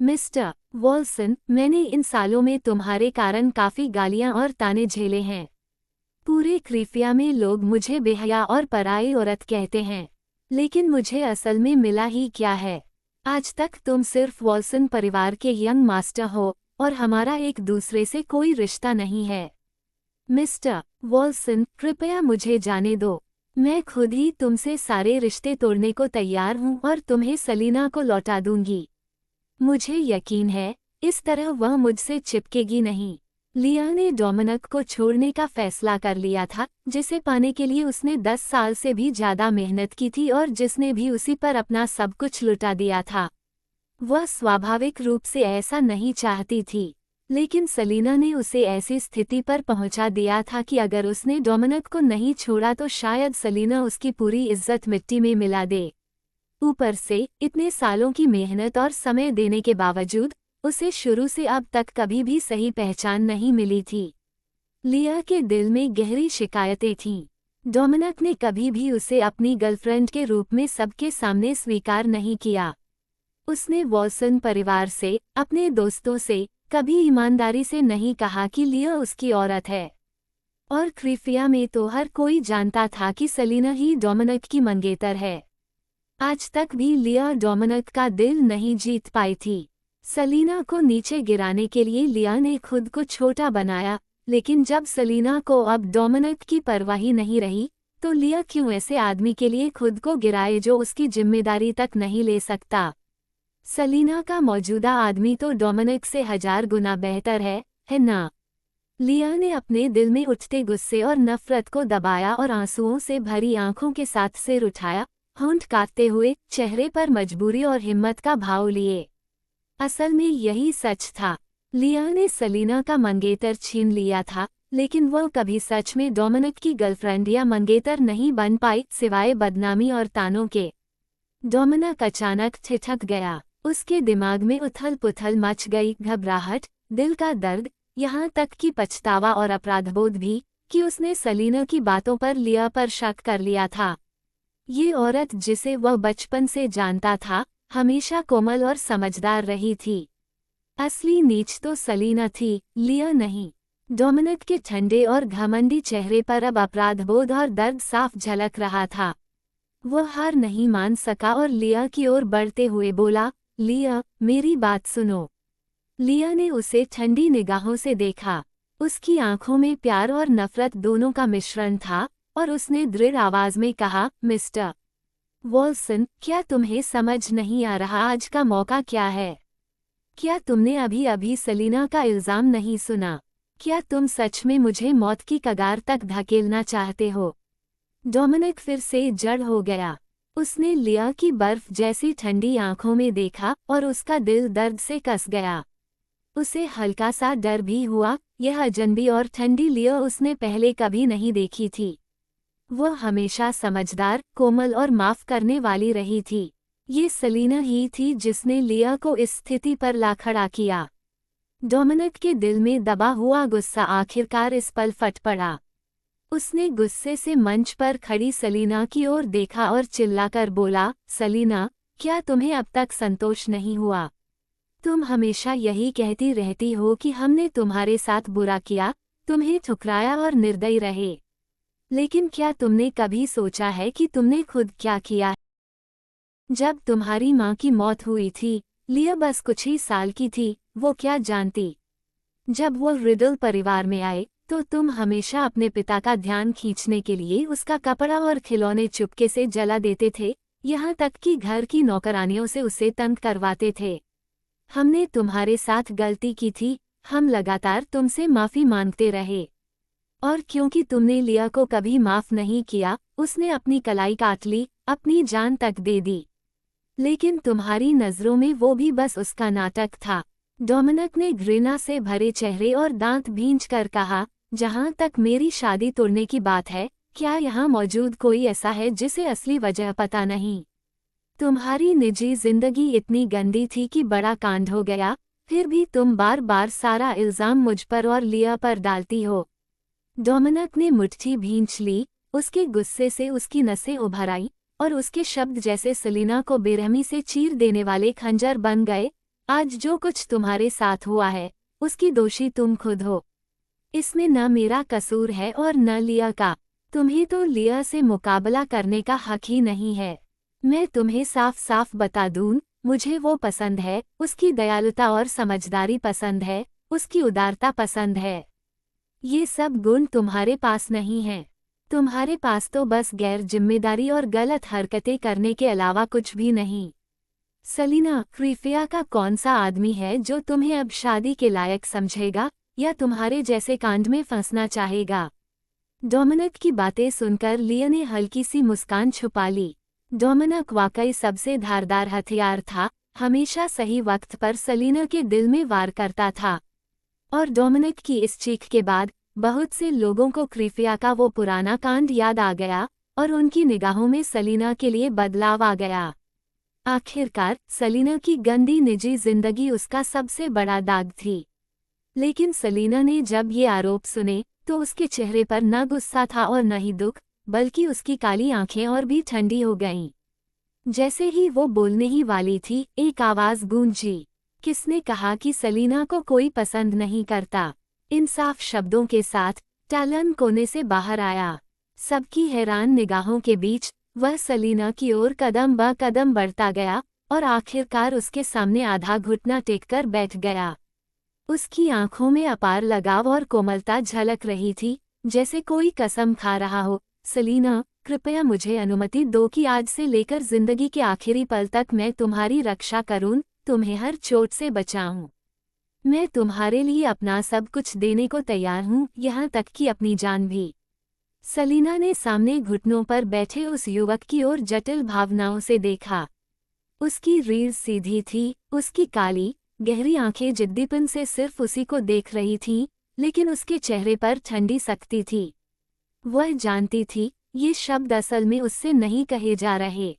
Mister वॉल्सन, मैंने इन सालों में तुम्हारे कारण काफी गालियां और ताने झेले हैं। पूरे क्रीफिया में लोग मुझे बेहया और पराई औरत कहते हैं, लेकिन मुझे असल में मिला ही क्या है? आज तक तुम सिर्फ वॉल्सन परिवार के यंग मास्टर हो और हमारा एक दूसरे से कोई रिश्ता नहीं है। मिस्टर वॉल्सन, कृपया मुझे जाने दो। मैं खुद ही तुमसे सारे रिश्ते तोड़ने को तैयार हूँ और तुम्हें सलीना को लौटा दूंगी। मुझे यकीन है, इस तरह वह मुझसे चिपकेगी नहीं। लिया ने डोमिनिक को छोड़ने का फैसला कर लिया था, जिसे पाने के लिए उसने 10 साल से भी ज्यादा मेहनत की थी और जिसने भी उसी पर अपना सब कुछ लुटा दिया था। वह स्वाभाविक रूप से ऐसा नहीं चाहती थी, लेकिन सलीना ने उसे ऐसी स्थिति पर पहुंचा दिया था कि अगर उसने डोमिनिक को नहीं छोड़ा तो शायद सलीना उसकी पूरी इज्जत मिट्टी में मिला दे। ऊपर से इतने सालों की मेहनत और समय देने के बावजूद उसे शुरू से अब तक कभी भी सही पहचान नहीं मिली थी। लिया के दिल में गहरी शिकायतें थीं। डोमिनिक ने कभी भी उसे अपनी गर्लफ्रेंड के रूप में सबके सामने स्वीकार नहीं किया। उसने वॉल्सन परिवार से, अपने दोस्तों से कभी ईमानदारी से नहीं कहा कि लिया उसकी औरत है। और क्रीफिया में तो हर कोई जानता था कि सलीना ही डोमिनिक की मंगेतर है। आज तक भी लिया डोमिनिक का दिल नहीं जीत पाई थी। सलीना को नीचे गिराने के लिए लिया ने खुद को छोटा बनाया, लेकिन जब सलीना को अब डोमिनिक की परवाह नहीं रही, तो लिया क्यों ऐसे आदमी के लिए खुद को गिराए जो उसकी जिम्मेदारी तक नहीं ले सकता? सलीना का मौजूदा आदमी तो डोमिनिक से 1000 गुना बेहतर है ना? लिया ने अपने दिल में उठते गुस्से और नफरत को दबाया और आंसुओं से भरी आंखों के साथ सिर उठाया, होंठ काटते हुए, चेहरे पर मजबूरी और हिम्मत का भाव लिए। असल में यही सच था। लिया ने सलीना का मंगेतर छीन लिया था, लेकिन वह कभी सच में डोमिनिक की गर्लफ्रेंड या मंगेतर नहीं बन पाई, सिवाय बदनामी और तानों के। डोमिनिक अचानक ठिठक गया। उसके दिमाग में उथल-पुथल मच गई, घबराहट, दिल का दर्द, यहाँ तक कि पछतावा और अपराधबोध भी, कि उसने सलीना की बातों पर लिया पर शक कर लिया था। ये औरत जिसे वह बचपन से जानता था, हमेशा कोमल और समझदार रही थी। असली नीच तो सलीना थी, लिया नहीं। डोमिनिक के ठंडे और घमंडी चेहरे पर अब अपराधबोध और दर्द साफ झलक रहा था। वह हार नहीं मान सका और लिया की ओर बढ़ते हुए बोला, लिया, मेरी बात सुनो। लिया ने उसे ठंडी निगाहों से देखा। उसकी आंखों में प्यार और नफरत दोनों का मिश्रण था, और उसने दृढ़ आवाज में कहा, मिस्टर वॉल्सन, क्या तुम्हें समझ नहीं आ रहा आज का मौका क्या है? क्या तुमने अभी अभी सलीना का इल्जाम नहीं सुना? क्या तुम सच में मुझे मौत की कगार तक धकेलना चाहते हो? डोमिनिक फिर से जड़ हो गया। उसने लिया की बर्फ जैसी ठंडी आंखों में देखा और उसका दिल दर्द से कस गया। उसे हल्का सा डर भी हुआ। यह अजनबी और ठंडी लिया उसने पहले कभी नहीं देखी थी। वह हमेशा समझदार, कोमल और माफ करने वाली रही थी। ये सलीना ही थी जिसने लिया को इस स्थिति पर ला खड़ा किया। डोमिनिक के दिल में दबा हुआ गुस्सा आखिरकार इस पल फट पड़ा। उसने गुस्से से मंच पर खड़ी सलीना की ओर देखा और चिल्लाकर बोला, सलीना, क्या तुम्हें अब तक संतोष नहीं हुआ? तुम हमेशा यही कहती रहती हो कि हमने तुम्हारे साथ बुरा किया, तुम्हें ठुकराया और निर्दयी रहे। लेकिन क्या तुमने कभी सोचा है कि तुमने खुद क्या किया? जब तुम्हारी माँ की मौत हुई थी, लिया बस कुछ ही साल की थी, वो क्या जानती? जब वो रिडल परिवार में आए, तो तुम हमेशा अपने पिता का ध्यान खींचने के लिए उसका कपड़ा और खिलौने चुपके से जला देते थे, यहाँ तक कि घर की नौकरानियों से उसे तंग करवाते थे। हमने तुम्हारे साथ गलती की थी, हम लगातार तुमसे माफ़ी मांगते रहे। और क्योंकि तुमने लिया को कभी माफ़ नहीं किया, उसने अपनी कलाई काट ली, अपनी जान तक दे दी। लेकिन तुम्हारी नज़रों में वो भी बस उसका नाटक था। डोमिनिक ने घृणा से भरे चेहरे और दांत भींचकर कहा, जहाँ तक मेरी शादी तोड़ने की बात है, क्या यहाँ मौजूद कोई ऐसा है जिसे असली वजह पता नहीं? तुम्हारी निजी जिंदगी इतनी गंदी थी कि बड़ा कांड हो गया, फिर भी तुम बार बार सारा इल्ज़ाम मुझ पर और लिया पर डालती हो। डोमिनिक ने मुट्ठी भींच ली। उसके गुस्से से उसकी नसें उभर आई और उसके शब्द जैसे सलीना को बेरहमी से चीर देने वाले खंजर बन गए। आज जो कुछ तुम्हारे साथ हुआ है उसकी दोषी तुम खुद हो। इसमें न मेरा कसूर है और न लिया का। तुम्हें तो लिया से मुकाबला करने का हक ही नहीं है। मैं तुम्हें साफ साफ बता दूं, मुझे वो पसंद है, उसकी दयालुता और समझदारी पसंद है, उसकी उदारता पसंद है। ये सब गुण तुम्हारे पास नहीं हैं। तुम्हारे पास तो बस गैर जिम्मेदारी और गलत हरकतें करने के अलावा कुछ भी नहीं। सलीना, क्रीफिया का कौन सा आदमी है जो तुम्हें अब शादी के लायक समझेगा या तुम्हारे जैसे कांड में फंसना चाहेगा? डोमिनिक की बातें सुनकर लिया ने हल्की सी मुस्कान छुपा ली। डोमिनिक वाकई सबसे धारदार हथियार था, हमेशा सही वक्त पर सलीना के दिल में वार करता था। और डोमिनिक की इस चीख के बाद बहुत से लोगों को क्रीफिया का वो पुराना कांड याद आ गया और उनकी निगाहों में सलीना के लिए बदलाव आ गया। आखिरकार सलीना की गंदी निजी जिंदगी उसका सबसे बड़ा दाग थी। लेकिन सलीना ने जब ये आरोप सुने तो उसके चेहरे पर न गुस्सा था और न ही दुख, बल्कि उसकी काली आंखें और भी ठंडी हो गईं। जैसे ही वो बोलने ही वाली थी, एक आवाज गूंजी। किसने कहा कि सलीना को कोई पसंद नहीं करता? इन साफ शब्दों के साथ टैलन कोने से बाहर आया। सबकी हैरान निगाहों के बीच वह सलीना की ओर कदम ब कदम बढ़ता गया और आखिरकार उसके सामने आधा घुटना टेककर बैठ गया। उसकी आंखों में अपार लगाव और कोमलता झलक रही थी, जैसे कोई कसम खा रहा हो। सलीना, कृपया मुझे अनुमति दो कि आज से लेकर जिंदगी के आखिरी पल तक मैं तुम्हारी रक्षा करूं, तुम्हें हर चोट से बचाऊं। मैं तुम्हारे लिए अपना सब कुछ देने को तैयार हूं, यहाँ तक कि अपनी जान भी। सलीना ने सामने घुटनों पर बैठे उस युवक की ओर जटिल भावनाओं से देखा। उसकी रीढ़ सीधी थी, उसकी काली गहरी आंखें जिद्दीपन से सिर्फ उसी को देख रही थीं, लेकिन उसके चेहरे पर ठंडी सख्ती थी। वह जानती थी, ये शब्द असल में उससे नहीं कहे जा रहे।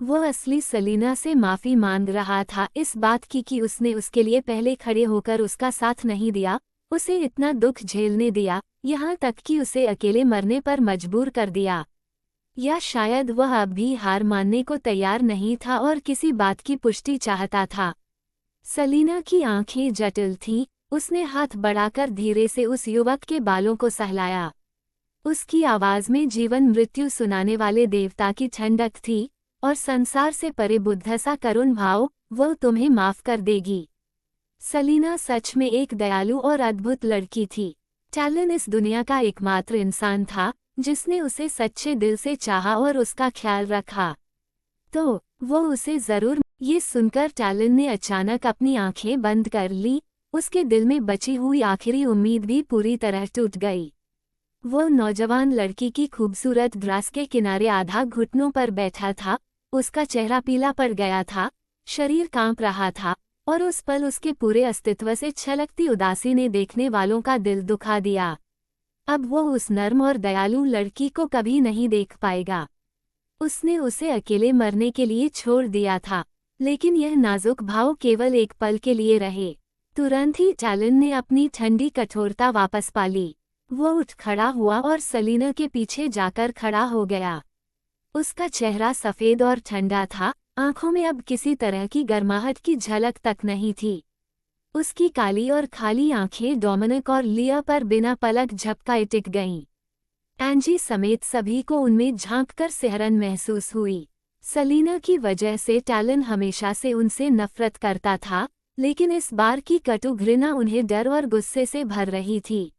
वो असली सलीना से माफ़ी मांग रहा था, इस बात की कि उसने उसके लिए पहले खड़े होकर उसका साथ नहीं दिया, उसे इतना दुख झेलने दिया, यहाँ तक कि उसे अकेले मरने पर मजबूर कर दिया। या शायद वह अब भी हार मानने को तैयार नहीं था और किसी बात की पुष्टि चाहता था। सलीना की आंखें जटिल थीं, उसने हाथ बढ़ाकर धीरे से उस युवक के बालों को सहलाया। उसकी आवाज़ में जीवन मृत्यु सुनाने वाले देवता की ठंडक थी और संसार से परे बुद्ध सा करुण भाव, वो तुम्हें माफ़ कर देगी। सलीना सच में एक दयालु और अद्भुत लड़की थी। टैलन इस दुनिया का एकमात्र इंसान था जिसने उसे सच्चे दिल से चाहा और उसका ख्याल रखा। तो वो उसे ज़रूर। ये सुनकर टैलन ने अचानक अपनी आंखें बंद कर ली, उसके दिल में बची हुई आखिरी उम्मीद भी पूरी तरह टूट गई। वो नौजवान लड़की की खूबसूरत ग्रास के किनारे आधा घुटनों पर बैठा था, उसका चेहरा पीला पड़ गया था, शरीर कांप रहा था और उस पल उसके पूरे अस्तित्व से छलकती उदासी ने देखने वालों का दिल दुखा दिया। अब वो उस नर्म और दयालु लड़की को कभी नहीं देख पाएगा। उसने उसे अकेले मरने के लिए छोड़ दिया था, लेकिन यह नाजुक भाव केवल एक पल के लिए रहे। तुरंत ही टैलन ने अपनी ठंडी कठोरता वापस पा ली। वो उठ खड़ा हुआ और सलीना के पीछे जाकर खड़ा हो गया। उसका चेहरा सफ़ेद और ठंडा था, आंखों में अब किसी तरह की गर्माहट की झलक तक नहीं थी। उसकी काली और खाली आंखें डोमिनिक और लिया पर बिना पलक झपकाए टिक गईं। एंजी समेत सभी को उनमें झांककर सिहरन महसूस हुई। सलीना की वजह से टैलन हमेशा से उनसे नफरत करता था, लेकिन इस बार की कटु घृणा उन्हें डर और गुस्से से भर रही थी।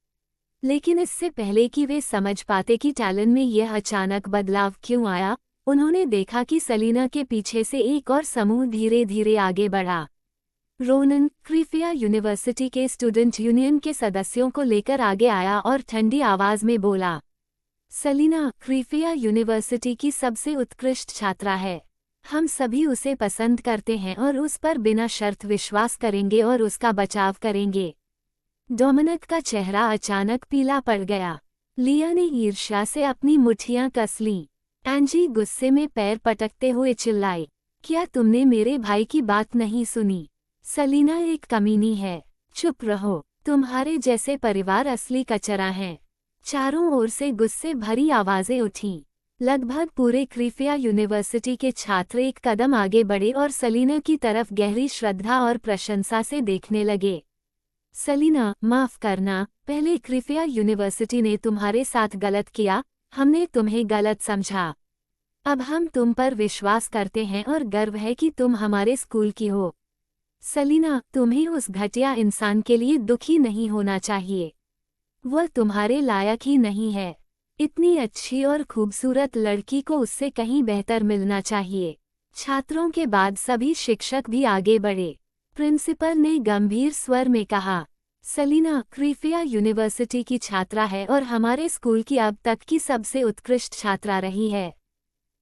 लेकिन इससे पहले कि वे समझ पाते कि टैलन में यह अचानक बदलाव क्यों आया, उन्होंने देखा कि सलीना के पीछे से एक और समूह धीरे धीरे आगे बढ़ा। रोनन, क्रीफिया यूनिवर्सिटी के स्टूडेंट यूनियन के सदस्यों को लेकर आगे आया और ठंडी आवाज में बोला, सलीना क्रीफिया यूनिवर्सिटी की सबसे उत्कृष्ट छात्रा है। हम सभी उसे पसंद करते हैं और उस पर बिना शर्त विश्वास करेंगे और उसका बचाव करेंगे। डोमिनिक का चेहरा अचानक पीला पड़ गया। लिया ने ईर्ष्या से अपनी मुट्ठियां कस लीं। एंजी गुस्से में पैर पटकते हुए चिल्लाई, क्या तुमने मेरे भाई की बात नहीं सुनी? सलीना एक कमीनी है। चुप रहो, तुम्हारे जैसे परिवार असली कचरा हैं। चारों ओर से गुस्से भरी आवाजें उठीं। लगभग पूरे क्रीफिया यूनिवर्सिटी के छात्र एक कदम आगे बढ़े और सलीना की तरफ गहरी श्रद्धा और प्रशंसा से देखने लगे। सलीना, माफ करना, पहले क्रीफिया यूनिवर्सिटी ने तुम्हारे साथ गलत किया, हमने तुम्हें गलत समझा। अब हम तुम पर विश्वास करते हैं और गर्व है कि तुम हमारे स्कूल की हो। सलीना, तुम्हें उस घटिया इंसान के लिए दुखी नहीं होना चाहिए। वह तुम्हारे लायक ही नहीं है। इतनी अच्छी और खूबसूरत लड़की को उससे कहीं बेहतर मिलना चाहिए। छात्रों के बाद सभी शिक्षक भी आगे बढ़े। प्रिंसिपल ने गंभीर स्वर में कहा, सलीना क्रीफिया यूनिवर्सिटी की छात्रा है और हमारे स्कूल की अब तक की सबसे उत्कृष्ट छात्रा रही है।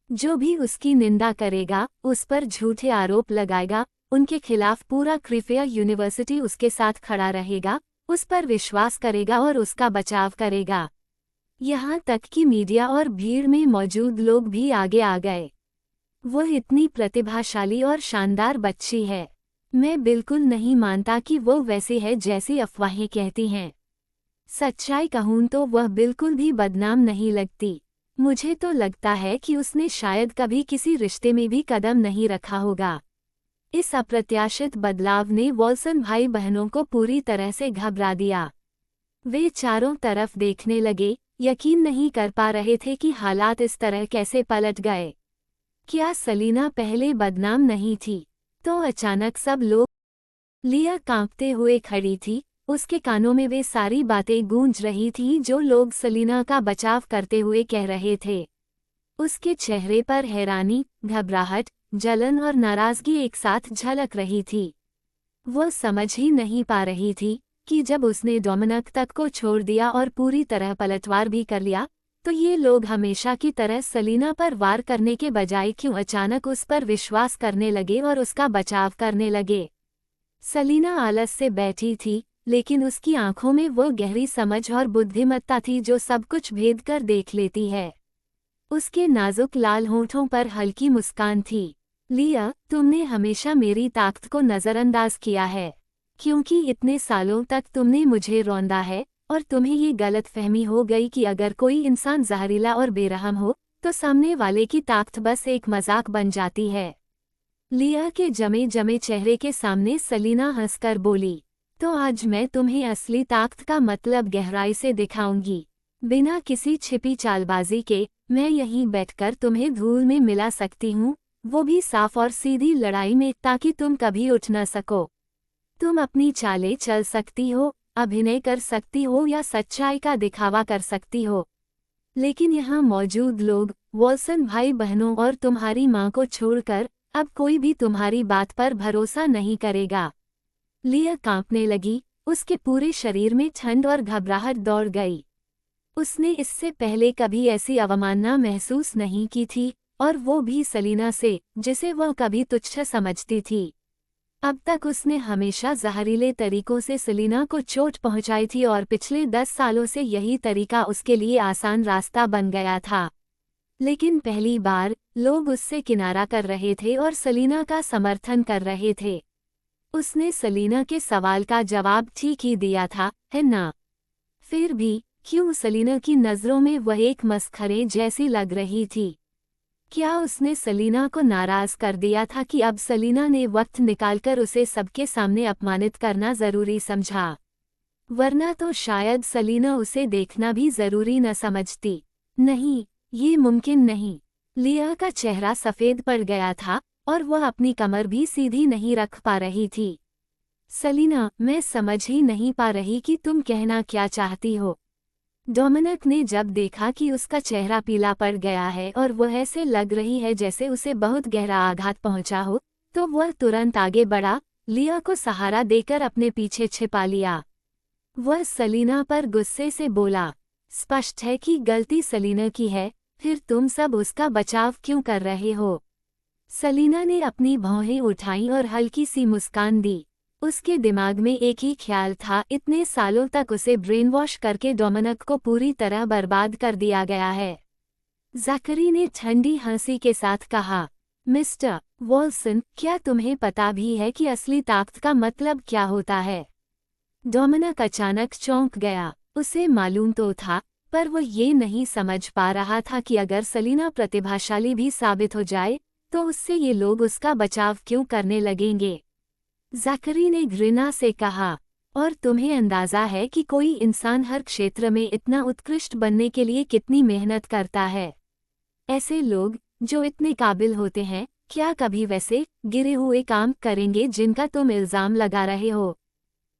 जो भी उसकी निंदा करेगा, उस पर झूठे आरोप लगाएगा, उनके खिलाफ पूरा क्रीफिया यूनिवर्सिटी उसके साथ खड़ा रहेगा, उस पर विश्वास करेगा और उसका बचाव करेगा। यहाँ तक कि मीडिया और भीड़ में मौजूद लोग भी आगे आ गए। वह इतनी प्रतिभाशाली और शानदार बच्ची है। मैं बिल्कुल नहीं मानता कि वो वैसी है जैसी अफवाहें कहती हैं। सच्चाई कहूँ तो वह बिल्कुल भी बदनाम नहीं लगती। मुझे तो लगता है कि उसने शायद कभी किसी रिश्ते में भी कदम नहीं रखा होगा। इस अप्रत्याशित बदलाव ने वॉल्सन भाई बहनों को पूरी तरह से घबरा दिया। वे चारों तरफ देखने लगे, यकीन नहीं कर पा रहे थे कि हालात इस तरह कैसे पलट गए। क्या सलीना पहले बदनाम नहीं थी? तो अचानक सब लोग। लिया कांपते हुए खड़ी थी, उसके कानों में वे सारी बातें गूंज रही थीं जो लोग सलीना का बचाव करते हुए कह रहे थे। उसके चेहरे पर हैरानी, घबराहट, जलन और नाराजगी एक साथ झलक रही थी। वह समझ ही नहीं पा रही थी कि जब उसने डोमिनिक तक को छोड़ दिया और पूरी तरह पलटवार भी कर लिया, तो ये लोग हमेशा की तरह सलीना पर वार करने के बजाय क्यों अचानक उस पर विश्वास करने लगे और उसका बचाव करने लगे। सलीना आलस से बैठी थी, लेकिन उसकी आंखों में वो गहरी समझ और बुद्धिमत्ता थी जो सब कुछ भेद कर देख लेती है। उसके नाजुक लाल होंठों पर हल्की मुस्कान थी। लिया, तुमने हमेशा मेरी ताकत को नज़रअंदाज किया है, क्योंकि इतने सालों तक तुमने मुझे रौंदा है और तुम्हें ये गलतफहमी हो गई कि अगर कोई इंसान जहरीला और बेरहम हो तो सामने वाले की ताकत बस एक मजाक बन जाती है। लिया के जमे जमे चेहरे के सामने सलीना हंसकर बोली, तो आज मैं तुम्हें असली ताकत का मतलब गहराई से दिखाऊंगी। बिना किसी छिपी चालबाजी के मैं यहीं बैठकर तुम्हें धूल में मिला सकती हूँ, वो भी साफ और सीधी लड़ाई में, ताकि तुम कभी उठ न सको। तुम अपनी चालें चल सकती हो, अभिनय कर सकती हो या सच्चाई का दिखावा कर सकती हो, लेकिन यहाँ मौजूद लोग, वॉल्सन भाई बहनों और तुम्हारी माँ को छोड़कर अब कोई भी तुम्हारी बात पर भरोसा नहीं करेगा। लिया कांपने लगी, उसके पूरे शरीर में ठंड और घबराहट दौड़ गई। उसने इससे पहले कभी ऐसी अवमानना महसूस नहीं की थी, और वो भी सलीना से, जिसे वह कभी तुच्छ समझती थी। अब तक उसने हमेशा जहरीले तरीकों से सलीना को चोट पहुंचाई थी और पिछले 10 सालों से यही तरीका उसके लिए आसान रास्ता बन गया था। लेकिन पहली बार लोग उससे किनारा कर रहे थे और सलीना का समर्थन कर रहे थे। उसने सलीना के सवाल का जवाब ठीक ही दिया था, है ना? फिर भी क्यों सलीना की नज़रों में वह एक मस्खरे जैसी लग रही थी? क्या उसने सलीना को नाराज कर दिया था कि अब सलीना ने वक्त निकालकर उसे सबके सामने अपमानित करना ज़रूरी समझा? वरना तो शायद सलीना उसे देखना भी ज़रूरी न समझती। नहीं, ये मुमकिन नहीं। लिया का चेहरा सफ़ेद पड़ गया था और वह अपनी कमर भी सीधी नहीं रख पा रही थी। सलीना, मैं समझ ही नहीं पा रही कि तुम कहना क्या चाहती हो। डोमिनिक ने जब देखा कि उसका चेहरा पीला पड़ गया है और वह ऐसे लग रही है जैसे उसे बहुत गहरा आघात पहुंचा हो, तो वह तुरंत आगे बढ़ा, लिया को सहारा देकर अपने पीछे छिपा लिया। वह सलीना पर गुस्से से बोला, स्पष्ट है कि गलती सलीना की है, फिर तुम सब उसका बचाव क्यों कर रहे हो? सलीना ने अपनी भौहें उठाईं और हल्की सी मुस्कान दी। उसके दिमाग में एक ही ख्याल था, इतने सालों तक उसे ब्रेन वॉश करके डोमिनिक को पूरी तरह बर्बाद कर दिया गया है। ज़ैकरी ने ठंडी हंसी के साथ कहा, मिस्टर वॉल्सन, क्या तुम्हें पता भी है कि असली ताकत का मतलब क्या होता है? डोमिनिक अचानक चौंक गया। उसे मालूम तो था, पर वो ये नहीं समझ पा रहा था कि अगर सलीना प्रतिभाशाली भी साबित हो जाए तो उससे ये लोग उसका बचाव क्यों करने लगेंगे। ज़ाकरी ने घृणा से कहा, और तुम्हें अंदाज़ा है कि कोई इंसान हर क्षेत्र में इतना उत्कृष्ट बनने के लिए कितनी मेहनत करता है। ऐसे लोग जो इतने काबिल होते हैं, क्या कभी वैसे गिरे हुए काम करेंगे जिनका तुम इल्ज़ाम लगा रहे हो।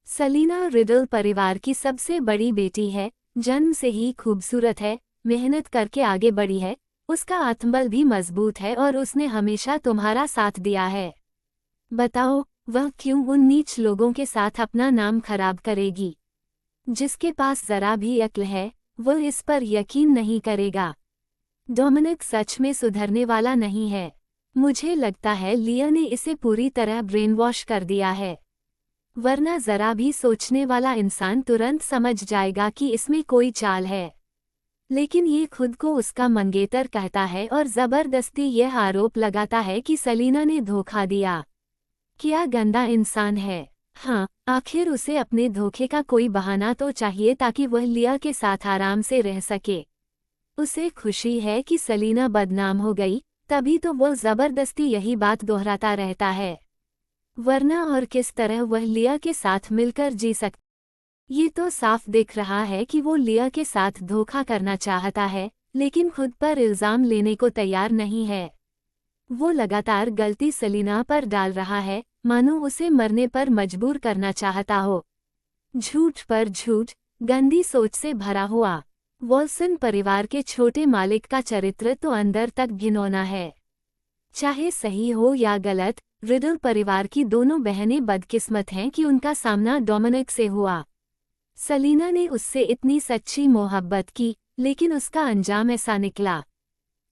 सलीना रिडल परिवार की सबसे बड़ी बेटी है, जन्म से ही खूबसूरत है, मेहनत करके आगे बढ़ी है, उसका आत्मबल भी मजबूत है और उसने हमेशा तुम्हारा साथ दिया है। बताओ वह क्यों उन नीच लोगों के साथ अपना नाम खराब करेगी। जिसके पास जरा भी अक्ल है वह इस पर यकीन नहीं करेगा। डोमिनिक सच में सुधरने वाला नहीं है। मुझे लगता है लिया ने इसे पूरी तरह ब्रेन वॉश कर दिया है, वरना जरा भी सोचने वाला इंसान तुरंत समझ जाएगा कि इसमें कोई चाल है। लेकिन ये खुद को उसका मंगेतर कहता है और जबरदस्ती यह आरोप लगाता है कि सलीना ने धोखा दिया। क्या गंदा इंसान है। हाँ, आखिर उसे अपने धोखे का कोई बहाना तो चाहिए ताकि वह लिया के साथ आराम से रह सके। उसे खुशी है कि सलीना बदनाम हो गई, तभी तो वह जबरदस्ती यही बात दोहराता रहता है, वरना और किस तरह वह लिया के साथ मिलकर जी सकता। ये तो साफ दिख रहा है कि वो लिया के साथ धोखा करना चाहता है, लेकिन खुद पर इल्ज़ाम लेने को तैयार नहीं है। वो लगातार गलती सलीना पर डाल रहा है, मानो उसे मरने पर मजबूर करना चाहता हो। झूठ पर झूठ, गंदी सोच से भरा हुआ। वॉल्सन परिवार के छोटे मालिक का चरित्र तो अंदर तक घिनौना है। चाहे सही हो या गलत, रिडल परिवार की दोनों बहनें बदकिस्मत हैं कि उनका सामना डोमिनिक से हुआ। सलीना ने उससे इतनी सच्ची मोहब्बत की, लेकिन उसका अंजाम ऐसा निकला।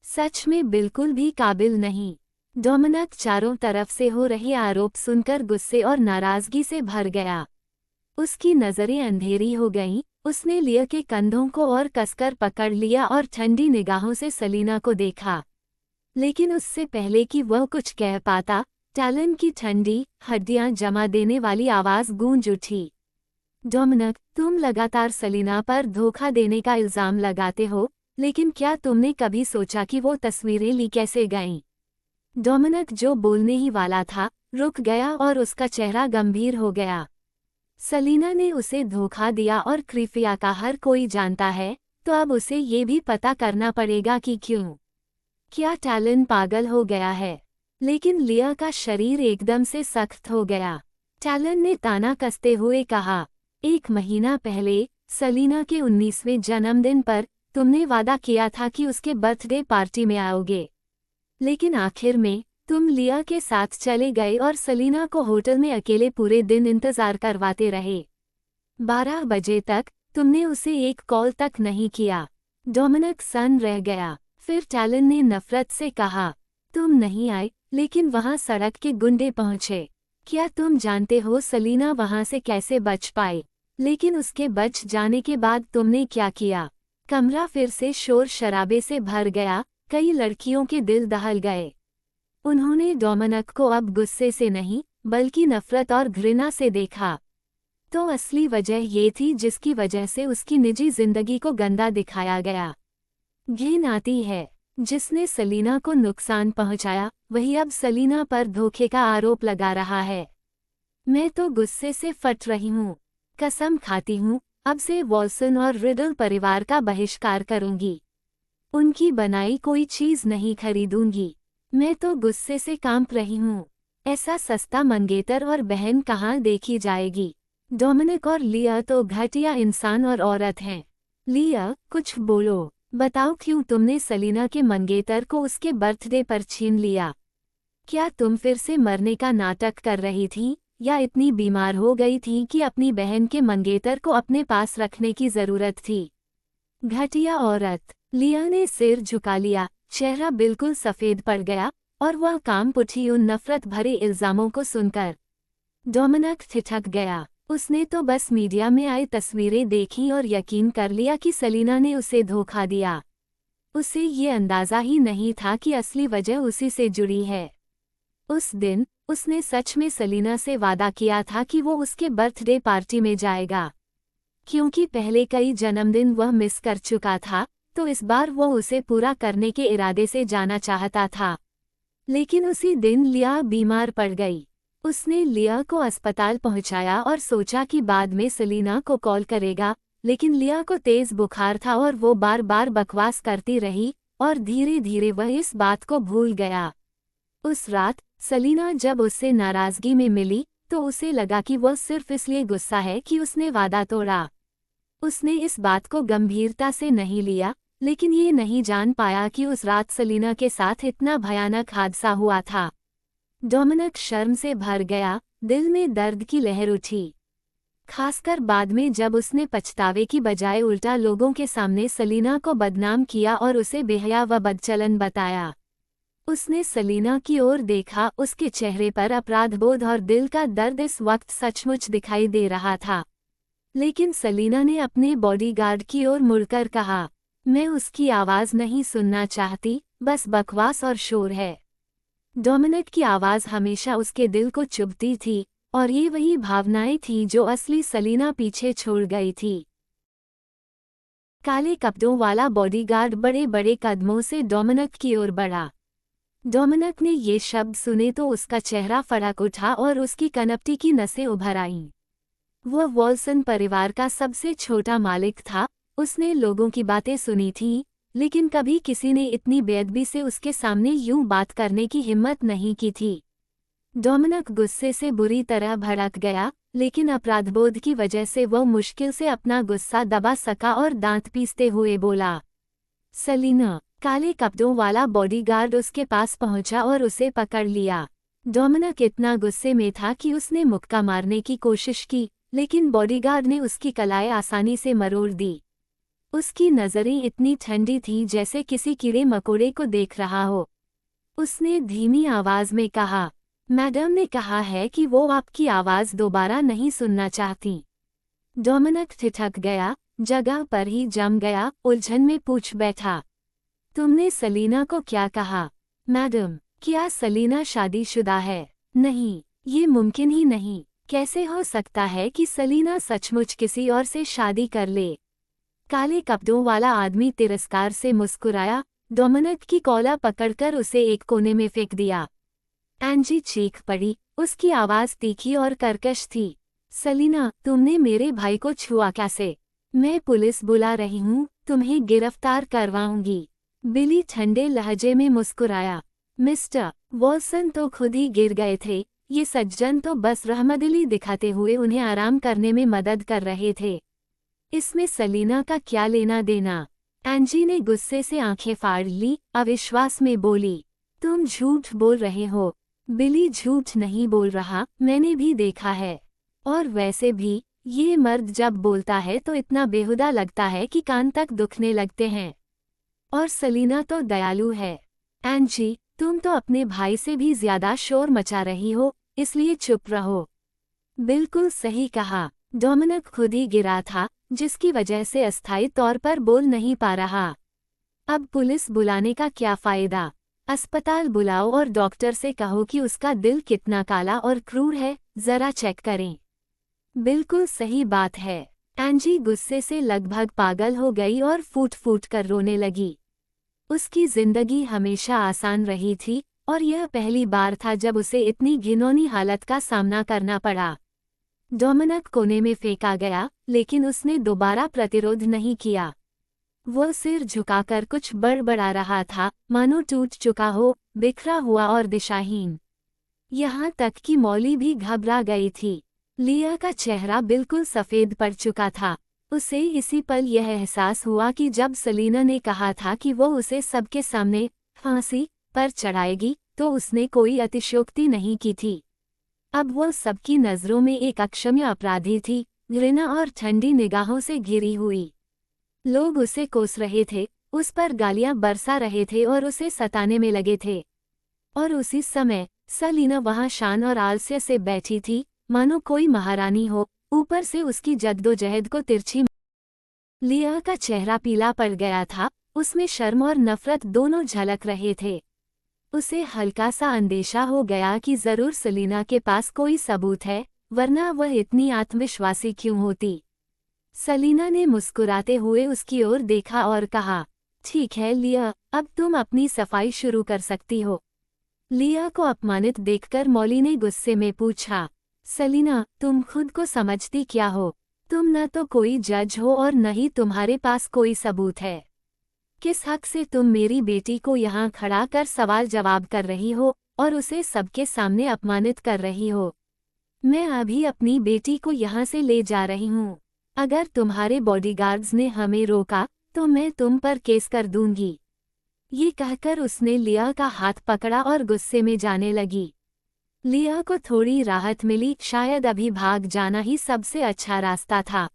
सच में बिल्कुल भी काबिल नहीं। डोमिनिक चारों तरफ से हो रहे आरोप सुनकर गुस्से और नाराजगी से भर गया। उसकी नज़रें अंधेरी हो गईं, उसने लिया के कंधों को और कसकर पकड़ लिया और ठंडी निगाहों से सलीना को देखा। लेकिन उससे पहले कि वह कुछ कह पाता, टैलन की ठंडी हड्डियां जमा देने वाली आवाज़ गूंज उठी। डोमिनिक, तुम लगातार सलीना पर धोखा देने का इल्ज़ाम लगाते हो, लेकिन क्या तुमने कभी सोचा कि वो तस्वीरें ली कैसे गईं? डोमिनिक जो बोलने ही वाला था, रुक गया और उसका चेहरा गंभीर हो गया। सलीना ने उसे धोखा दिया और क्रीफिया का हर कोई जानता है, तो अब उसे ये भी पता करना पड़ेगा कि क्यों। क्या टैलन पागल हो गया है? लेकिन लिया का शरीर एकदम से सख्त हो गया। टैलन ने ताना कसते हुए कहा, 1 महीना पहले सलीना के 19वें जन्मदिन पर तुमने वादा किया था कि उसके बर्थडे पार्टी में आओगे, लेकिन आखिर में तुम लिया के साथ चले गए और सलीना को होटल में अकेले पूरे दिन इंतजार करवाते रहे। 12 बजे तक तुमने उसे एक कॉल तक नहीं किया। डोमिनिक सन रह गया। फिर टैलन ने नफरत से कहा, तुम नहीं आए, लेकिन वहां सड़क के गुंडे पहुंचे। क्या तुम जानते हो सलीना वहां से कैसे बच पाई? लेकिन उसके बच जाने के बाद तुमने क्या किया? कमरा फिर से शोर शराबे से भर गया, कई लड़कियों के दिल दहल गए। उन्होंने डोमिनिक को अब गुस्से से नहीं, बल्कि नफरत और घृणा से देखा। तो असली वजह ये थी जिसकी वजह से उसकी निजी जिंदगी को गंदा दिखाया गया। घिन आती है। जिसने सलीना को नुकसान पहुंचाया, वही अब सलीना पर धोखे का आरोप लगा रहा है। मैं तो गुस्से से फट रही हूँ। कसम खाती हूँ, अब से वॉल्सन और रिडल परिवार का बहिष्कार करूंगी। उनकी बनाई कोई चीज नहीं खरीदूंगी। मैं तो गुस्से से कांप रही हूँ। ऐसा सस्ता मंगेतर और बहन कहाँ देखी जाएगी। डोमिनिक और लिया तो घटिया इंसान और औरत हैं। लिया, कुछ बोलो। बताओ क्यों तुमने सलीना के मंगेतर को उसके बर्थडे पर छीन लिया? क्या तुम फिर से मरने का नाटक कर रही थी, या इतनी बीमार हो गई थी कि अपनी बहन के मंगेतर को अपने पास रखने की जरूरत थी? घटिया औरत। लिया ने सिर झुका लिया, चेहरा बिल्कुल सफ़ेद पड़ गया, और वह कांप उठी उन नफरत भरे इल्ज़ामों को सुनकर। डोमिनिक ठिठक गया। उसने तो बस मीडिया में आई तस्वीरें देखीं और यकीन कर लिया कि सलीना ने उसे धोखा दिया। उसे ये अंदाज़ा ही नहीं था कि असली वजह उसी से जुड़ी है। उस दिन उसने सच में सलीना से वादा किया था कि वो उसके बर्थडे पार्टी में जाएगा। क्योंकि पहले कई जन्मदिन वह मिस कर चुका था, तो इस बार वह उसे पूरा करने के इरादे से जाना चाहता था। लेकिन उसी दिन लिया बीमार पड़ गई। उसने लिया को अस्पताल पहुंचाया और सोचा कि बाद में सेलिना को कॉल करेगा, लेकिन लिया को तेज बुखार था और वो बार बार बकवास करती रही और धीरे धीरे वह इस बात को भूल गया। उस रात सेलिना जब उससे नाराजगी में मिली तो उसे लगा कि वह सिर्फ इसलिए गुस्सा है कि उसने वादा तोड़ा। उसने इस बात को गंभीरता से नहीं लिया, लेकिन ये नहीं जान पाया कि उस रात सेलिना के साथ इतना भयानक हादसा हुआ था। डोमिनिक शर्म से भर गया, दिल में दर्द की लहर उठी। खासकर बाद में जब उसने पछतावे की बजाय उल्टा लोगों के सामने सेलिना को बदनाम किया और उसे बेहया व बदचलन बताया। उसने सेलिना की ओर देखा, उसके चेहरे पर अपराधबोध और दिल का दर्द इस वक्त सचमुच दिखाई दे रहा था। लेकिन सेलिना ने अपने बॉडीगार्ड की ओर मुड़कर कहा, मैं उसकी आवाज़ नहीं सुनना चाहती, बस बकवास और शोर है। डोमिनिक की आवाज़ हमेशा उसके दिल को चुभती थी, और ये वही भावनाएं थीं जो असली सेलिना पीछे छोड़ गई थी। काले कपड़ों वाला बॉडीगार्ड बड़े बड़े कदमों से डोमिनिक की ओर बढ़ा। डोमिनिक ने ये शब्द सुने तो उसका चेहरा फड़क उठा और उसकी कनपटी की नसें उभर आईं। वह वॉल्सन परिवार का सबसे छोटा मालिक था। उसने लोगों की बातें सुनी थीं, लेकिन कभी किसी ने इतनी बेअदबी से उसके सामने यूं बात करने की हिम्मत नहीं की थी। डोमिनिक गुस्से से बुरी तरह भड़क गया, लेकिन अपराधबोध की वजह से वह मुश्किल से अपना गुस्सा दबा सका और दांत पीसते हुए बोला, सेलिना। काले कपड़ों वाला बॉडीगार्ड उसके पास पहुंचा और उसे पकड़ लिया। डोमिनिक इतना गुस्से में था कि उसने मुक्का मारने की कोशिश की, लेकिन बॉडीगार्ड ने उसकी कलाई आसानी से मरोड़ दी। उसकी नज़रें इतनी ठंडी थीं जैसे किसी कीड़े मकोड़े को देख रहा हो। उसने धीमी आवाज़ में कहा, मैडम ने कहा है कि वो आपकी आवाज़ दोबारा नहीं सुनना चाहती। डोमिनिक ठिठक गया, जगह पर ही जम गया, उलझन में पूछ बैठा, तुमने सेलिना को क्या कहा? मैडम, क्या सेलिना शादीशुदा है? नहीं, ये मुमकिन ही नहीं। कैसे हो सकता है कि सेलिना सचमुच किसी और से शादी कर ले? काले कपड़ों वाला आदमी तिरस्कार से मुस्कुराया, डोमिनिक की कॉलर पकड़कर उसे एक कोने में फेंक दिया। एंजी चीख पड़ी, उसकी आवाज़ तीखी और कर्कश थी। सेलिना, तुमने मेरे भाई को छुआ कैसे? मैं पुलिस बुला रही हूँ, तुम्हें गिरफ्तार करवाऊंगी। बिली ठंडे लहजे में मुस्कुराया। मिस्टर वॉल्सन तो खुद ही गिर गए थे, ये सज्जन तो बस रहमदिली दिखाते हुए उन्हें आराम करने में मदद कर रहे थे। इसमें सेलिना का क्या लेना देना? एंजी ने गुस्से से आंखें फाड़ ली, अविश्वास में बोली, तुम झूठ बोल रहे हो। बिली झूठ नहीं बोल रहा, मैंने भी देखा है। और वैसे भी, ये मर्द जब बोलता है तो इतना बेहुदा लगता है कि कान तक दुखने लगते हैं। और सेलिना तो दयालु है। एंजी, तुम तो अपने भाई से भी ज्यादा शोर मचा रही हो, इसलिए चुप रहो। बिल्कुल सही कहा। डोमिनिक खुद ही गिरा था, जिसकी वजह से अस्थायी तौर पर बोल नहीं पा रहा। अब पुलिस बुलाने का क्या फायदा? अस्पताल बुलाओ और डॉक्टर से कहो कि उसका दिल कितना काला और क्रूर है, जरा चेक करें। बिल्कुल सही बात है। एंजी गुस्से से लगभग पागल हो गई और फूट फूट कर रोने लगी। उसकी जिंदगी हमेशा आसान रही थी, और यह पहली बार था जब उसे इतनी घिनौनी हालत का सामना करना पड़ा। डोमिनिक कोने में फेंका गया, लेकिन उसने दोबारा प्रतिरोध नहीं किया। वह सिर झुकाकर कुछ बड़बड़ा रहा था, मानो टूट चुका हो, बिखरा हुआ और दिशाहीन। यहाँ तक कि मौली भी घबरा गई थी। लिया का चेहरा बिल्कुल सफ़ेद पड़ चुका था। उसे इसी पल यह एहसास हुआ कि जब सेलिना ने कहा था कि वो उसे सबके सामने फांसी पर चढ़ाएगी, तो उसने कोई अतिशयोक्ति नहीं की थी। अब वो सबकी नज़रों में एक अक्षम्य अपराधी थी, घृणा और ठंडी निगाहों से घिरी हुई। लोग उसे कोस रहे थे, उस पर गालियां बरसा रहे थे और उसे सताने में लगे थे। और उसी समय सेलिना वहां शान और आलस्य से बैठी थी, मानो कोई महारानी हो, ऊपर से उसकी जद्दोजहद को तिरछी। लिया का चेहरा पीला पड़ गया था, उसमें शर्म और नफरत दोनों झलक रहे थे। उसे हल्का सा अंदेशा हो गया कि जरूर सेलिना के पास कोई सबूत है, वरना वह इतनी आत्मविश्वासी क्यों होती। सलीना ने मुस्कुराते हुए उसकी ओर देखा और कहा, ठीक है लिया, अब तुम अपनी सफाई शुरू कर सकती हो। लिया को अपमानित देखकर मॉली ने गुस्से में पूछा, सलीना तुम खुद को समझती क्या हो? तुम न तो कोई जज हो और न ही तुम्हारे पास कोई सबूत है। किस हक से तुम मेरी बेटी को यहाँ खड़ा कर सवाल जवाब कर रही हो और उसे सबके सामने अपमानित कर रही हो? मैं अभी अपनी बेटी को यहाँ से ले जा रही हूँ। अगर तुम्हारे बॉडीगार्ड्स ने हमें रोका तो मैं तुम पर केस कर दूंगी। ये कहकर उसने लिया का हाथ पकड़ा और गुस्से में जाने लगी। लिया को थोड़ी राहत मिली, शायद अभी भाग जाना ही सबसे अच्छा रास्ता था।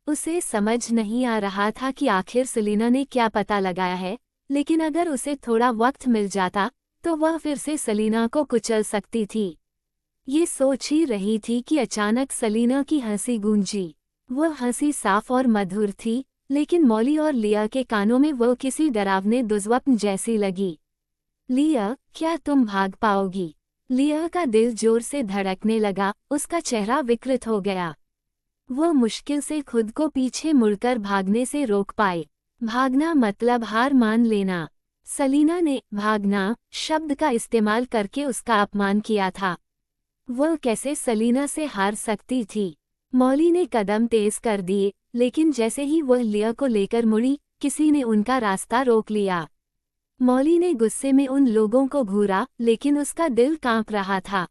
उसे समझ नहीं आ रहा था कि आखिर सलीना ने क्या पता लगाया है, लेकिन अगर उसे थोड़ा वक्त मिल जाता तो वह फिर से सलीना को कुचल सकती थी। ये सोच ही रही थी कि अचानक सलीना की हंसी गूंजी। वह हंसी साफ और मधुर थी, लेकिन मॉली और लिया के कानों में वो किसी डरावने दुर्स्वप्न जैसी लगी। लिया, क्या तुम भाग पाओगी? लिया का दिल जोर से धड़कने लगा, उसका चेहरा विकृत हो गया। वो मुश्किल से खुद को पीछे मुड़कर भागने से रोक पाए। भागना मतलब हार मान लेना। सलीना ने भागना शब्द का इस्तेमाल करके उसका अपमान किया था। वह कैसे सलीना से हार सकती थी? मॉली ने कदम तेज कर दिए, लेकिन जैसे ही वह लिया को लेकर मुड़ी, किसी ने उनका रास्ता रोक लिया। मॉली ने गुस्से में उन लोगों को घूरा, लेकिन उसका दिल कांप रहा था।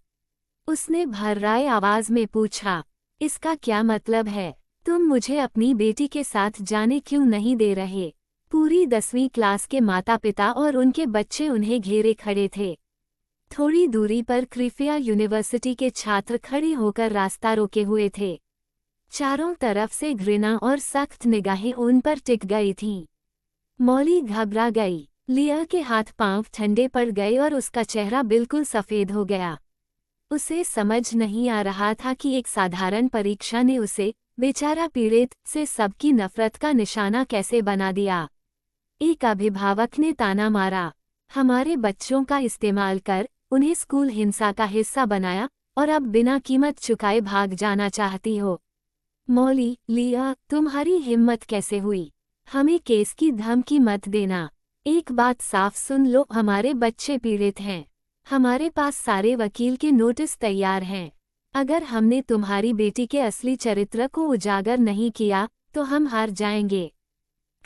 उसने भर्राए आवाज में पूछा, इसका क्या मतलब है? तुम मुझे अपनी बेटी के साथ जाने क्यों नहीं दे रहे? पूरी 10वीं क्लास के माता पिता और उनके बच्चे उन्हें घेरे खड़े थे। थोड़ी दूरी पर क्रिफिया यूनिवर्सिटी के छात्र खड़े होकर रास्ता रोके हुए थे। चारों तरफ से घृणा और सख्त निगाहें उन पर टिक गई थीं। मॉली घबरा गई। लिया के हाथ पांव ठंडे पड़ गए और उसका चेहरा बिल्कुल सफ़ेद हो गया। उसे समझ नहीं आ रहा था कि एक साधारण परीक्षा ने उसे, बेचारा पीड़ित, से सबकी नफरत का निशाना कैसे बना दिया। एक अभिभावक ने ताना मारा, हमारे बच्चों का इस्तेमाल कर उन्हें स्कूल हिंसा का हिस्सा बनाया और अब बिना कीमत चुकाए भाग जाना चाहती हो। मॉली, लिया, तुम्हारी हिम्मत कैसे हुई? हमें केस की धमकी मत देना। एक बात साफ सुन लो, हमारे बच्चे पीड़ित हैं। हमारे पास सारे वकील के नोटिस तैयार हैं। अगर हमने तुम्हारी बेटी के असली चरित्र को उजागर नहीं किया तो हम हार जाएंगे।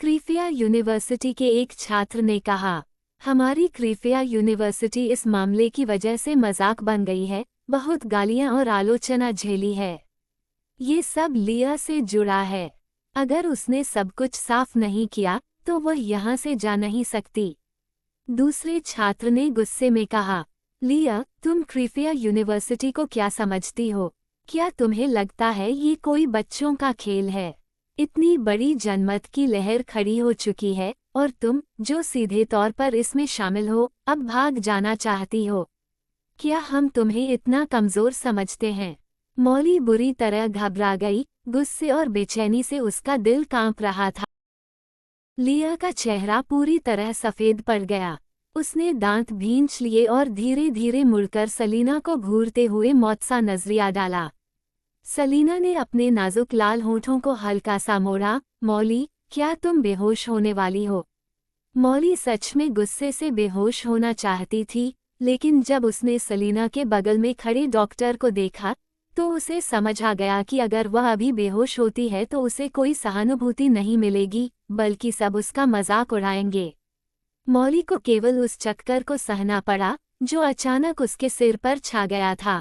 क्रिफिया यूनिवर्सिटी के एक छात्र ने कहा, हमारी क्रिफिया यूनिवर्सिटी इस मामले की वजह से मजाक बन गई है, बहुत गालियां और आलोचना झेली है। ये सब लिया से जुड़ा है। अगर उसने सब कुछ साफ नहीं किया तो वह यहाँ से जा नहीं सकती। दूसरे छात्र ने गुस्से में कहा, लिया, तुम क्रिफिया यूनिवर्सिटी को क्या समझती हो? क्या तुम्हें लगता है ये कोई बच्चों का खेल है? इतनी बड़ी जनमत की लहर खड़ी हो चुकी है और तुम, जो सीधे तौर पर इसमें शामिल हो, अब भाग जाना चाहती हो। क्या हम तुम्हें इतना कमजोर समझते हैं? मॉली बुरी तरह घबरा गई, गुस्से और बेचैनी से उसका दिल कांप रहा था। लिया का चेहरा पूरी तरह सफ़ेद पड़ गया। उसने दांत भींच लिए और धीरे धीरे मुड़कर सलीना को घूरते हुए मौत सा नजरिया डाला। सलीना ने अपने नाजुक लाल होठों को हल्का सा मोड़ा, मॉली, क्या तुम बेहोश होने वाली हो? मॉली सच में गुस्से से बेहोश होना चाहती थी, लेकिन जब उसने सलीना के बगल में खड़े डॉक्टर को देखा तो उसे समझ आ गया कि अगर वह अभी बेहोश होती है तो उसे कोई सहानुभूति नहीं मिलेगी, बल्कि सब उसका मजाक उड़ाएंगे। मॉली को केवल उस चक्कर को सहना पड़ा जो अचानक उसके सिर पर छा गया था।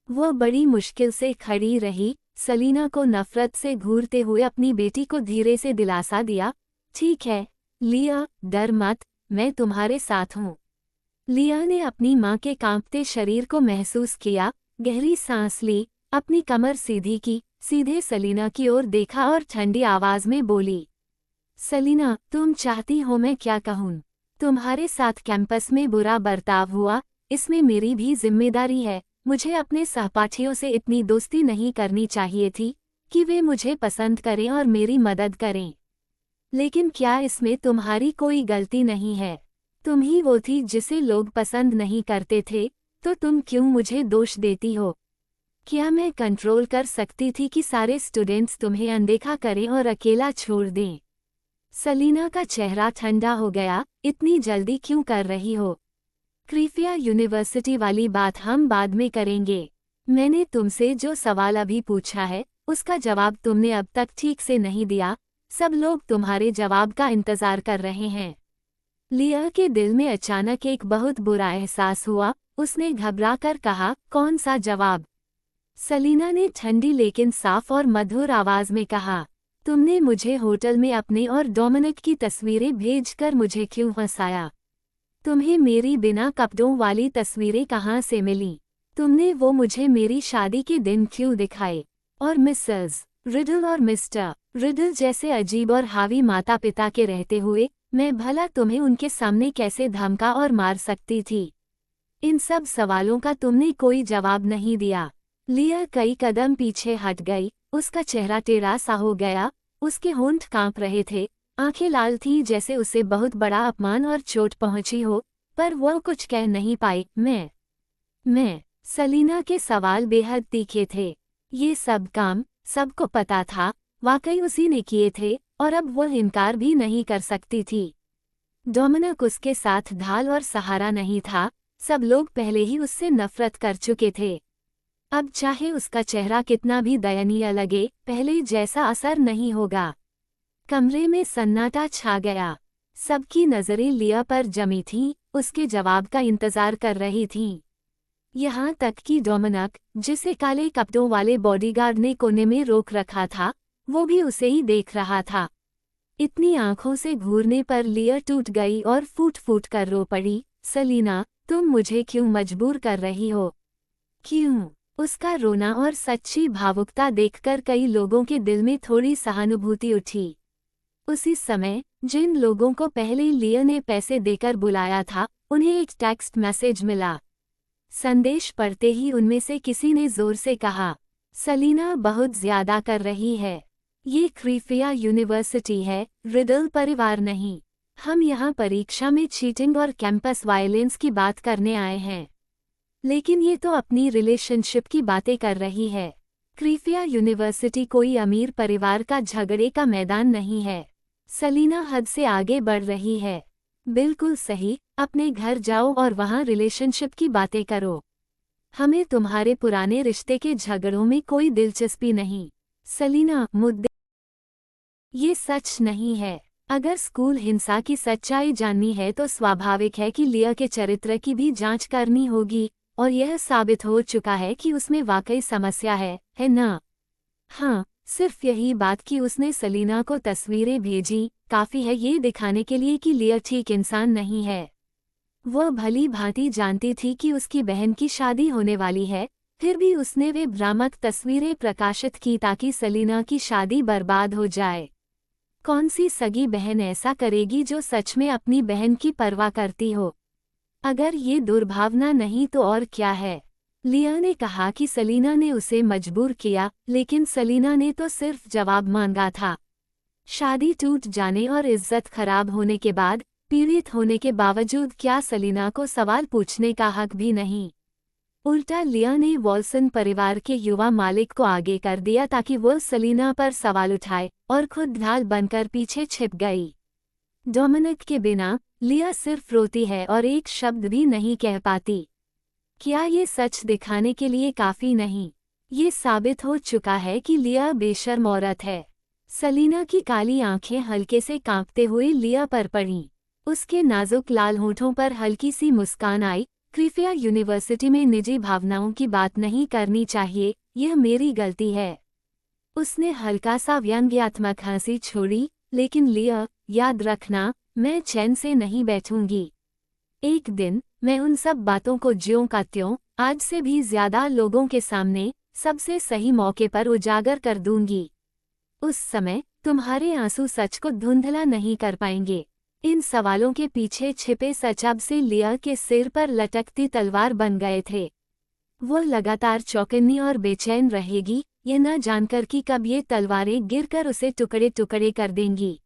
वो बड़ी मुश्किल से खड़ी रही, सलीना को नफरत से घूरते हुए अपनी बेटी को धीरे से दिलासा दिया, ठीक है लिया, डर मत, मैं तुम्हारे साथ हूँ। लिया ने अपनी माँ के कांपते शरीर को महसूस किया, गहरी सांस ली, अपनी कमर सीधी की, सीधे सलीना की ओर देखा और ठंडी आवाज में बोली, सलीना, तुम चाहती हो मैं क्या कहूँ? तुम्हारे साथ कैंपस में बुरा बर्ताव हुआ, इसमें मेरी भी जिम्मेदारी है। मुझे अपने सहपाठियों से इतनी दोस्ती नहीं करनी चाहिए थी कि वे मुझे पसंद करें और मेरी मदद करें। लेकिन क्या इसमें तुम्हारी कोई गलती नहीं है? तुम ही वो थी जिसे लोग पसंद नहीं करते थे, तो तुम क्यों मुझे दोष देती हो? क्या मैं कंट्रोल कर सकती थी कि सारे स्टूडेंट्स तुम्हें अनदेखा करें और अकेला छोड़ दें? सलीना का चेहरा ठंडा हो गया। इतनी जल्दी क्यों कर रही हो? कृपया यूनिवर्सिटी वाली बात हम बाद में करेंगे। मैंने तुमसे जो सवाल अभी पूछा है उसका जवाब तुमने अब तक ठीक से नहीं दिया। सब लोग तुम्हारे जवाब का इंतजार कर रहे हैं। लिया के दिल में अचानक एक बहुत बुरा एहसास हुआ। उसने घबराकर कहा, कौन सा जवाब? सलीना ने ठंडी लेकिन साफ और मधुर आवाज में कहा, तुमने मुझे होटल में अपने और डोमिनिक की तस्वीरें भेजकर मुझे क्यों हंसाया? तुम्हें मेरी बिना कपड़ों वाली तस्वीरें कहाँ से मिली? तुमने वो मुझे मेरी शादी के दिन क्यों दिखाए? और मिसेस रिडल और मिस्टर रिडल जैसे अजीब और हावी माता पिता के रहते हुए मैं भला तुम्हें उनके सामने कैसे धमका और मार सकती थी? इन सब सवालों का तुमने कोई जवाब नहीं दिया। लिया कई कदम पीछे हट गई। उसका चेहरा टेढ़ा सा हो गया। उसके होंठ कांप रहे थे। आंखें लाल थीं जैसे उसे बहुत बड़ा अपमान और चोट पहुंची हो, पर वह कुछ कह नहीं पाई। मैं सलीना के सवाल बेहद तीखे थे। ये सब काम सबको पता था, वाकई उसी ने किए थे और अब वह इनकार भी नहीं कर सकती थी। डोमिनिक उसके साथ ढाल और सहारा नहीं था। सब लोग पहले ही उससे नफरत कर चुके थे। अब चाहे उसका चेहरा कितना भी दयनीय लगे, पहले जैसा असर नहीं होगा। कमरे में सन्नाटा छा गया। सबकी नजरें लिया पर जमी थीं, उसके जवाब का इंतजार कर रही थीं। यहाँ तक कि डोमिनिक, जिसे काले कपड़ों वाले बॉडीगार्ड ने कोने में रोक रखा था, वो भी उसे ही देख रहा था। इतनी आंखों से घूरने पर लिया टूट गई और फूट फूट कर रो पड़ी। सलीना, तुम मुझे क्यों मजबूर कर रही हो? क्यों? उसका रोना और सच्ची भावुकता देखकर कई लोगों के दिल में थोड़ी सहानुभूति उठी। उसी समय जिन लोगों को पहले लिया ने पैसे देकर बुलाया था, उन्हें एक टेक्स्ट मैसेज मिला। संदेश पढ़ते ही उनमें से किसी ने जोर से कहा, सलीना बहुत ज्यादा कर रही है। ये क्रीफिया यूनिवर्सिटी है, रिडल परिवार नहीं। हम यहाँ परीक्षा में चीटिंग और कैंपस वायलेंस की बात करने आए हैं। लेकिन ये तो अपनी रिलेशनशिप की बातें कर रही है। क्रीफिया यूनिवर्सिटी कोई अमीर परिवार का झगड़े का मैदान नहीं है। सलीना हद से आगे बढ़ रही है। बिल्कुल सही, अपने घर जाओ और वहाँ रिलेशनशिप की बातें करो। हमें तुम्हारे पुराने रिश्ते के झगड़ों में कोई दिलचस्पी नहीं। सलीना, मुद्दे ये सच नहीं है। अगर स्कूल हिंसा की सच्चाई जाननी है तो स्वाभाविक है कि लिया के चरित्र की भी जांच करनी होगी, और यह साबित हो चुका है कि उसमें वाकई समस्या है ना? हाँ, सिर्फ यही बात कि उसने सलीना को तस्वीरें भेजी काफी है ये दिखाने के लिए कि लिया ठीक इंसान नहीं है। वह भली भांति जानती थी कि उसकी बहन की शादी होने वाली है, फिर भी उसने वे भ्रामक तस्वीरें प्रकाशित की ताकि सलीना की शादी बर्बाद हो जाए। कौन सी सगी बहन ऐसा करेगी जो सच में अपनी बहन की परवाह करती हो? अगर ये दुर्भावना नहीं तो और क्या है? लिया ने कहा कि सलीना ने उसे मजबूर किया, लेकिन सलीना ने तो सिर्फ जवाब मांगा था। शादी टूट जाने और इज्जत खराब होने के बाद, पीड़ित होने के बावजूद क्या सलीना को सवाल पूछने का हक भी नहीं? उल्टा लिया ने वॉल्सन परिवार के युवा मालिक को आगे कर दिया ताकि वो सलीना पर सवाल उठाए, और खुद ढाल बनकर पीछे छिप गई। डोमिनिक के बिना लिया सिर्फ रोती है और एक शब्द भी नहीं कह पाती। क्या ये सच दिखाने के लिए काफी नहीं? ये साबित हो चुका है कि लिया बेशर्म औरत है। सलीना की काली आंखें हल्के से कांपते हुए लिया पर पड़ीं। उसके नाजुक लाल होठों पर हल्की सी मुस्कान आई। क्रीफिया यूनिवर्सिटी में निजी भावनाओं की बात नहीं करनी चाहिए, यह मेरी गलती है। उसने हल्का सा व्यंग्यात्मक हंसी छोड़ी। लेकिन लिया, याद रखना, मैं चैन से नहीं बैठूंगी। एक दिन मैं उन सब बातों को ज्यों का त्यों, आज से भी ज्यादा लोगों के सामने, सबसे सही मौके पर उजागर कर दूंगी। उस समय तुम्हारे आंसू सच को धुंधला नहीं कर पाएंगे। इन सवालों के पीछे छिपे सच अब से लिया के सिर पर लटकती तलवार बन गए थे। वो लगातार चौकन्नी और बेचैन रहेगी, यह न जानकर कि कब ये तलवारें गिरकर उसे टुकड़े टुकड़े कर देंगी।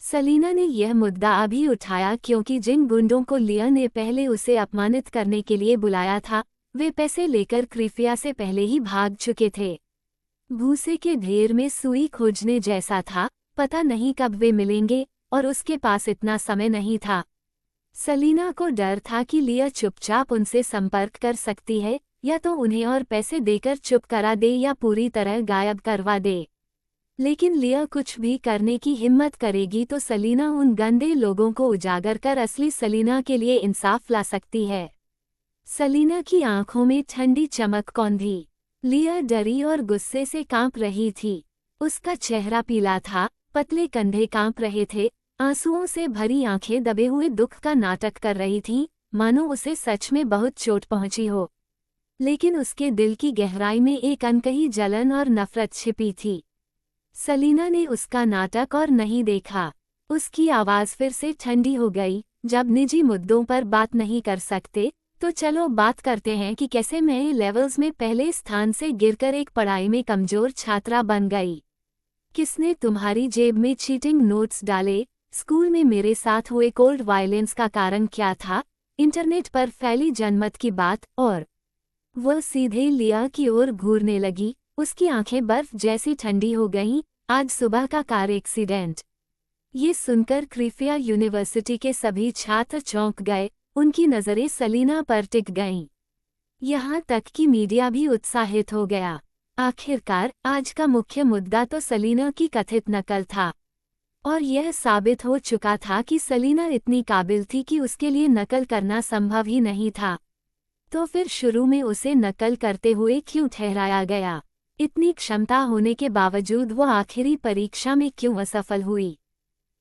सलीना ने यह मुद्दा अभी उठाया क्योंकि जिन गुंडों को लिया ने पहले उसे अपमानित करने के लिए बुलाया था, वे पैसे लेकर क्रिफिया से पहले ही भाग चुके थे। भूसे के ढेर में सुई खोजने जैसा था, पता नहीं कब वे मिलेंगे, और उसके पास इतना समय नहीं था। सलीना को डर था कि लिया चुपचाप उनसे संपर्क कर सकती है, या तो उन्हें और पैसे देकर चुप करा दे या पूरी तरह गायब करवा दे। लेकिन लिया कुछ भी करने की हिम्मत करेगी तो सलीना उन गंदे लोगों को उजागर कर असली सलीना के लिए इंसाफ ला सकती है। सलीना की आंखों में ठंडी चमक कौंधी। लिया डरी और गुस्से से कांप रही थी। उसका चेहरा पीला था, पतले कंधे कांप रहे थे, आंसुओं से भरी आंखें दबे हुए दुख का नाटक कर रही थीं, मानो उसे सच में बहुत चोट पहुंची हो। लेकिन उसके दिल की गहराई में एक अनकही जलन और नफरत छिपी थी। सलीना ने उसका नाटक और नहीं देखा। उसकी आवाज़ फिर से ठंडी हो गई, जब निजी मुद्दों पर बात नहीं कर सकते, तो चलो बात करते हैं कि कैसे मैं लेवल्स में पहले स्थान से गिरकर एक पढ़ाई में कमज़ोर छात्रा बन गई। किसने तुम्हारी जेब में चीटिंग नोट्स डाले? स्कूल में मेरे साथ हुए कोल्ड वायलेंस का कारण क्या था? इंटरनेट पर फैली जनमत की बात। और वह सीधे लिया की ओर घूरने लगी। उसकी आंखें बर्फ जैसी ठंडी हो गईं। आज सुबह का कार एक्सीडेंट। ये सुनकर क्रिफिया यूनिवर्सिटी के सभी छात्र चौंक गए। उनकी नज़रें सलीना पर टिक गईं। यहाँ तक कि मीडिया भी उत्साहित हो गया। आखिरकार आज का मुख्य मुद्दा तो सलीना की कथित नकल था, और यह साबित हो चुका था कि सलीना इतनी काबिल थी कि उसके लिए नकल करना संभव ही नहीं था। तो फिर शुरू में उसे नकल करते हुए क्यों ठहराया गया? इतनी क्षमता होने के बावजूद वो आखिरी परीक्षा में क्यों असफल हुई?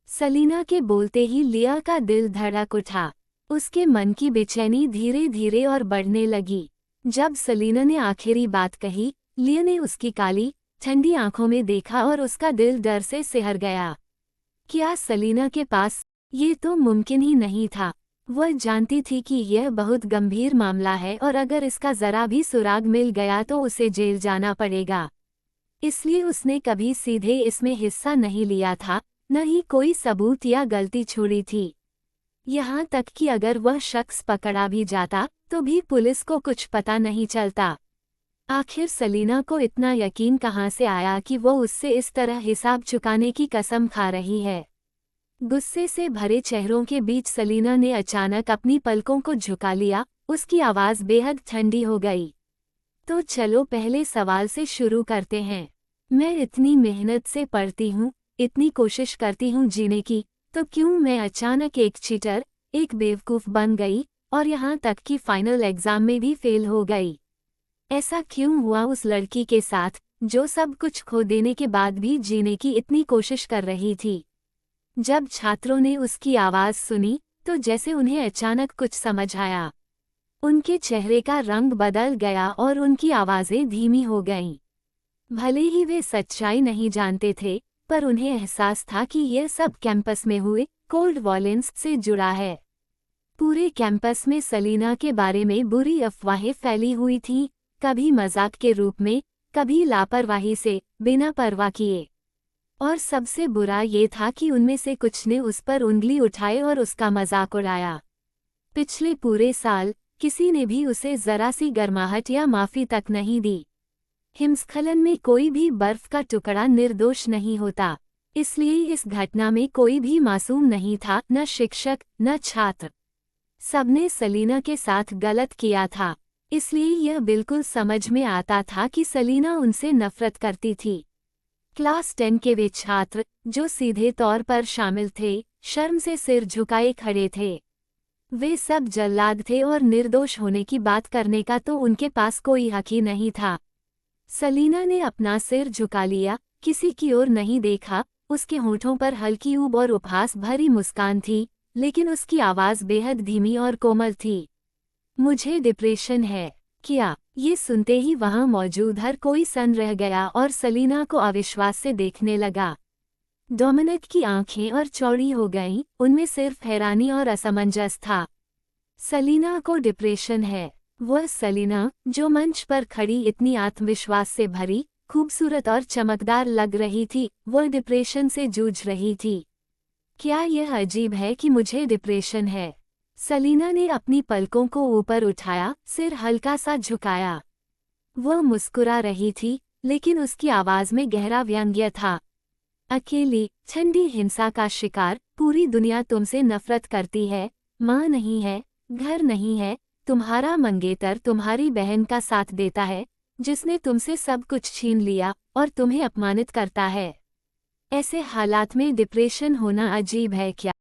सलीना के बोलते ही लिया का दिल धड़क उठा। उसके मन की बेचैनी धीरे धीरे और बढ़ने लगी। जब सलीना ने आखिरी बात कही, लिया ने उसकी काली, ठंडी आंखों में देखा और उसका दिल डर से सिहर गया। क्या सलीना के पास? ये तो मुमकिन ही नहीं था। वह जानती थी कि यह बहुत गंभीर मामला है और अगर इसका जरा भी सुराग मिल गया तो उसे जेल जाना पड़ेगा। इसलिए उसने कभी सीधे इसमें हिस्सा नहीं लिया था, न ही कोई सबूत या गलती छोड़ी थी। यहाँ तक कि अगर वह शख्स पकड़ा भी जाता तो भी पुलिस को कुछ पता नहीं चलता। आखिर सलीना को इतना यकीन कहाँ से आया कि वो उससे इस तरह हिसाब चुकाने की कसम खा रही है? गुस्से से भरे चेहरों के बीच सलीना ने अचानक अपनी पलकों को झुका लिया। उसकी आवाज़ बेहद ठंडी हो गई। तो चलो पहले सवाल से शुरू करते हैं। मैं इतनी मेहनत से पढ़ती हूँ, इतनी कोशिश करती हूँ जीने की, तो क्यों मैं अचानक एक चीटर, एक बेवकूफ़ बन गई और यहाँ तक कि फाइनल एग्ज़ाम में भी फेल हो गई? ऐसा क्यों हुआ उस लड़की के साथ जो सब कुछ खो देने के बाद भी जीने की इतनी कोशिश कर रही थी? जब छात्रों ने उसकी आवाज़ सुनी तो जैसे उन्हें अचानक कुछ समझ आया। उनके चेहरे का रंग बदल गया और उनकी आवाज़ें धीमी हो गईं। भले ही वे सच्चाई नहीं जानते थे, पर उन्हें एहसास था कि यह सब कैंपस में हुए कोल्ड वॉयलेंस से जुड़ा है। पूरे कैंपस में सलीना के बारे में बुरी अफवाहें फैली हुई थीं, कभी मजाक के रूप में, कभी लापरवाही से, बिना परवाह किए। और सबसे बुरा ये था कि उनमें से कुछ ने उस पर उंगली उठाई और उसका मजाक उड़ाया। पिछले पूरे साल किसी ने भी उसे जरा सी गर्माहट या माफ़ी तक नहीं दी। हिमस्खलन में कोई भी बर्फ का टुकड़ा निर्दोष नहीं होता, इसलिए इस घटना में कोई भी मासूम नहीं था, न शिक्षक न छात्र। सबने सलीना के साथ गलत किया था, इसलिए यह बिल्कुल समझ में आता था कि सलीना उनसे नफरत करती थी। क्लास 10 के वे छात्र जो सीधे तौर पर शामिल थे, शर्म से सिर झुकाए खड़े थे। वे सब जल्लाद थे और निर्दोष होने की बात करने का तो उनके पास कोई हक ही नहीं था। सलीना ने अपना सिर झुका लिया, किसी की ओर नहीं देखा। उसके होठों पर हल्की ऊब और उपहास भरी मुस्कान थी, लेकिन उसकी आवाज़ बेहद धीमी और कोमल थी। मुझे डिप्रेशन है। क्या? ये सुनते ही वहाँ मौजूद हर कोई सन रह गया और सलीना को अविश्वास से देखने लगा। डोमिनिक की आंखें और चौड़ी हो गईं, उनमें सिर्फ हैरानी और असमंजस था। सलीना को डिप्रेशन है? वह सलीना जो मंच पर खड़ी इतनी आत्मविश्वास से भरी, खूबसूरत और चमकदार लग रही थी, वह डिप्रेशन से जूझ रही थी। क्या यह अजीब है कि मुझे डिप्रेशन है? सलीना ने अपनी पलकों को ऊपर उठाया, सिर हल्का सा झुकाया। वह मुस्कुरा रही थी, लेकिन उसकी आवाज में गहरा व्यंग्य था। अकेली, ठंडी हिंसा का शिकार, पूरी दुनिया तुमसे नफरत करती है। माँ नहीं है, घर नहीं है, तुम्हारा मंगेतर तुम्हारी बहन का साथ देता है, जिसने तुमसे सब कुछ छीन लिया और तुम्हें अपमानित करता है। ऐसे हालात में डिप्रेशन होना अजीब है क्या?